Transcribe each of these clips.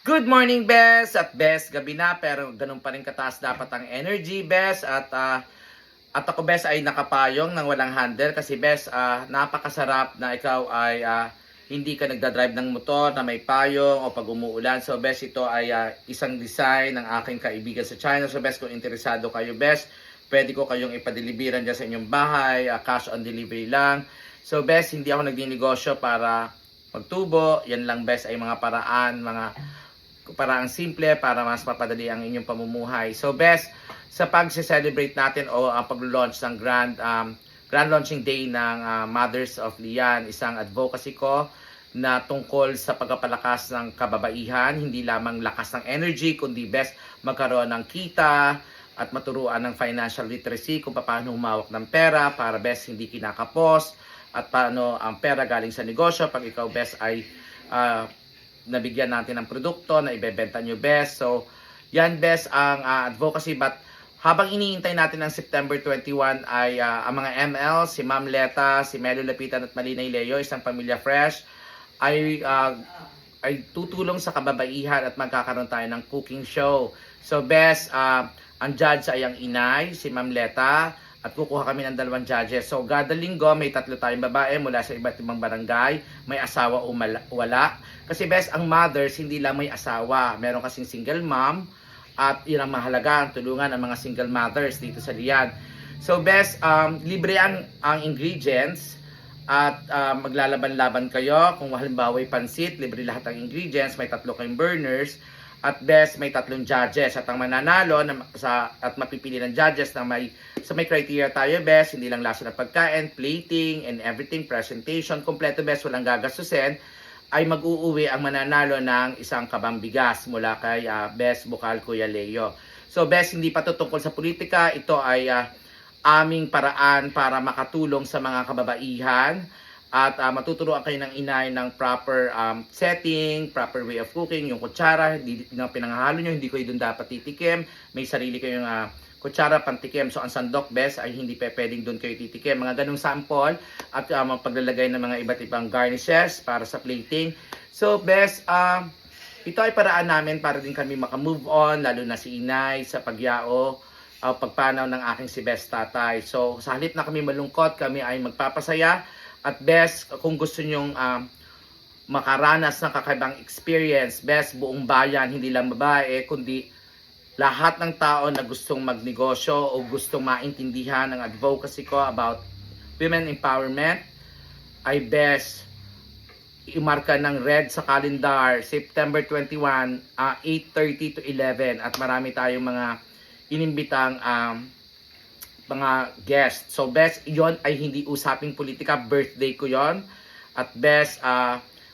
Good morning, Bes! At Bes, gabi na pero ganun pa rin kataas dapat ang energy, Bes. At ako, Bes, ay nakapayong ng walang handle kasi, Bes, napakasarap na ikaw ay hindi ka nagdadrive ng motor na may payong o pag umuulan. So, Bes, ito ay isang design ng aking kaibigan sa China. So, Bes, kung interesado kayo, Bes, pwede ko kayong ipadeliveran dyan sa inyong bahay, cash on delivery lang. So, Bes, hindi ako nagdinegosyo para magtubo. Yan lang, Bes, ay mga paraang simple para mas mapadali ang inyong pamumuhay. So, Bes, sa pag-celebrate natin o pag-launch ng grand launching day ng Mothers of Lian, isang advocacy ko na tungkol sa pagpapalakas ng kababaihan, hindi lamang lakas ng energy, kundi, Bes, magkaroon ng kita at maturuan ng financial literacy kung paano humawak ng pera para, Bes, hindi kinakapos at paano ang pera galing sa negosyo pag ikaw, Bes, ay nabigyan natin ng produkto na ibebenta nyo, Bes. So, yan, Bes, ang advocacy. But habang iniintay natin ng September 21 ay ang mga ML, si Ma'am Leta, si Melo Lapitan at Malinay Leo, isang pamilya fresh, ay tutulong sa kababaihan at magkakaroon tayo ng cooking show. So, Bes, ang judge ay ang inay, si Ma'am Leta, at kukuha kami ng 2 judges. So, kada linggo, may 3 tayong babae mula sa iba't ibang barangay. May asawa o wala. Kasi, Bes, ang mothers, hindi lang may asawa. Meron kasing single mom. At yun ang mahalaga, tulungan ang mga single mothers dito sa Lian. So, Bes, libre ang ingredients. At maglalaban-laban kayo. Kung halimbawa ay pansit, libre lahat ang ingredients. May 3 kayong burners. At, Bes, may 3 judges. At ang mananalo at mapipili ng judges na may criteria tayo, Bes, hindi lang lasa ng pagkain, plating, and everything, presentation, kompleto, Bes, walang gagastusin, ay mag-uuwi ang mananalo ng isang kabang bigas mula kay Bes Bukal Kuya Leo. So, Bes, hindi pa ito tungkol sa politika, ito ay aming paraan para makatulong sa mga kababaihan at matuturuan kayo ng inay ng proper setting, proper way of cooking, yung kutsara, yung pinanghalo nyo, hindi ko doon dapat titikim, may sarili kayong kutsara, pantikim. So, ang sandok, Bes, ay hindi pwedeng doon kayo titikim. Mga ganung sample at paglalagay ng mga iba't ibang garnishes para sa plating. So, Bes, ito ay paraan namin para din kami makamove on, lalo na si inay sa pagyao, pagpanaw ng aking si Bes tatay. So, sa halip na kami malungkot, kami ay magpapasaya. At, Bes, kung gusto nyong makaranas ng kakaibang experience, Bes, buong bayan, hindi lang babae, kundi lahat ng tao na gustong magnegosyo o gustong maintindihan ang advocacy ko about women empowerment, ay, Bes, imarka ng red sa calendar, September 21, 8:30 to 11. At marami tayong mga inimbitang mga guests. So, Bes, yon ay hindi usaping politika, birthday ko yon. At, Bes,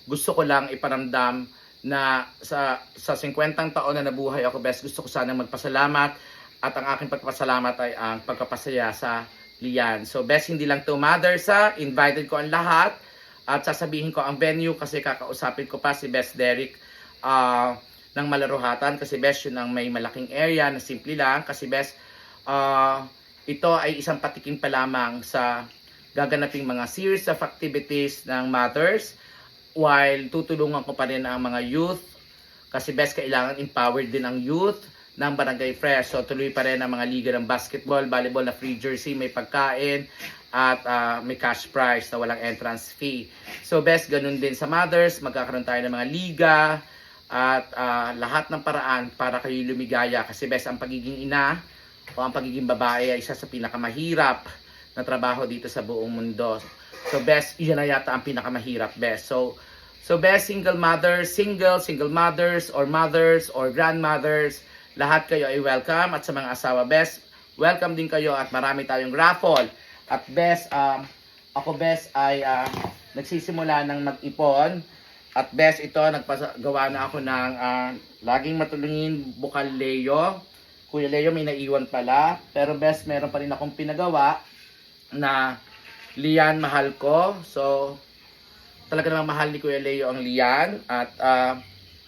gusto ko lang iparamdam na sa 50 taon na nabuhay ako, Bes, gusto ko sana magpasalamat at ang aking pagpasalamat ay ang pagpapasaya sa Lian. So, Bes, hindi lang to mothers, invited ko ang lahat at sasabihin ko ang venue kasi kakausapin ko pa si Bes Derek ng Malaruhatan kasi, Bes, yun ang may malaking area na simple lang kasi, Bes, ito ay isang patikim pa lamang sa gaganaping mga series of activities ng mothers while tutulungan ko pa rin ang mga youth kasi, Bes, kailangan empowered din ang youth ng Barangay Fresh. So, tuloy pa rin ang mga liga ng basketball, volleyball na free jersey, may pagkain at may cash prize na walang entrance fee. So, Bes, ganun din sa mothers, magkakaroon tayo ng mga liga at lahat ng paraan para kayo lumigaya kasi, Bes, ang pagiging ina o ang pagiging babae ay isa sa pinakamahirap na trabaho dito sa buong mundo. So, Bes, yun na yata ang pinakamahirap, Bes. So, Bes, single mothers or mothers or grandmothers, lahat kayo ay welcome. At sa mga asawa, Bes, welcome din kayo at marami tayong raffle. At, Bes, ako, Bes, ay nagsisimula ng mag-ipon. At, Bes, ito, nagpagawa na ako ng laging matulungin Bukal Leo. Kuya Leo, may naiwan pala. Pero, Bes, meron pa rin akong pinagawa na Lian mahal ko. So, talaga namang mahal ni Kuya Leo ang Lian. At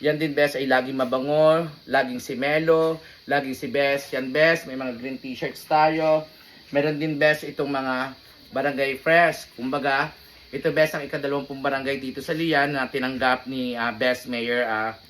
yan din, Bes, ay laging mabango, laging si Melo, laging si Bes. Yan, Bes, may mga green t-shirts tayo. Meron din, Bes, itong mga Barangay Fresh. Kumbaga, Ito best ang ika-20 barangay dito sa Lian na tinanggap ni Best Mayor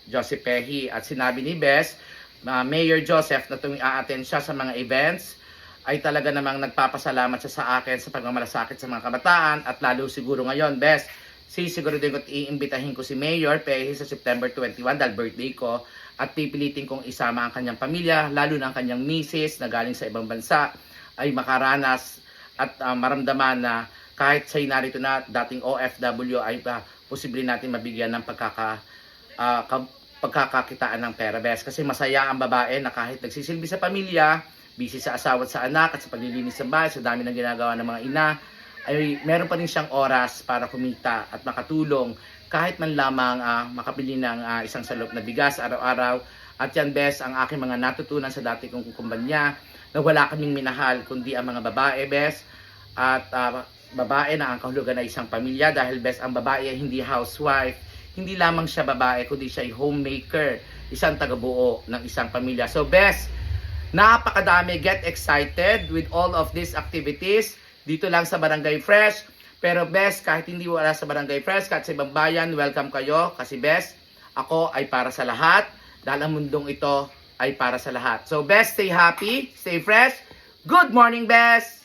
Joseph Pehi. At sinabi ni Best, Mayor Joseph, na tuwing a-attend siya sa mga events, ay talaga namang nagpapasalamat siya sa akin sa pagmamalasakit sa mga kabataan. At lalo siguro ngayon, Best, siguro din ko iimbitahin ko si Mayor Pehi sa September 21 dahil birthday ko. At pipilitin kong isama ang kanyang pamilya, lalo na ang kanyang misis na galing sa ibang bansa, ay makaranas at maramdaman na kahit siya'y narito na dating OFW ay posible natin mabigyan ng pagkakakitaan ng pera, best. Kasi masaya ang babae na kahit nagsisilbi sa pamilya, busy sa asawa at sa anak at sa paglilinis sa bahay, sa dami ng ginagawa ng mga ina, ay meron pa rin siyang oras para kumita at makatulong kahit man lamang makabili ng isang salop na bigas araw-araw. At yan, best, ang aking mga natutunan sa dati kong kumpanya na wala kaming minahal kundi ang mga babae, best. At babae na ang kahulugan ng isang pamilya dahil, best, ang babae ay hindi housewife. Hindi lamang siya babae kundi siya ay homemaker, isang tagabuo ng isang pamilya. So, best, napakadami. Get excited with all of these activities dito lang sa Barangay Fresh. Pero, best, kahit hindi wala sa Barangay Fresh, kahit sa ibang bayan, welcome kayo. Kasi, best, ako ay para sa lahat. Dahil ang mundong ito ay para sa lahat. So, best, stay happy, stay fresh. Good morning, best!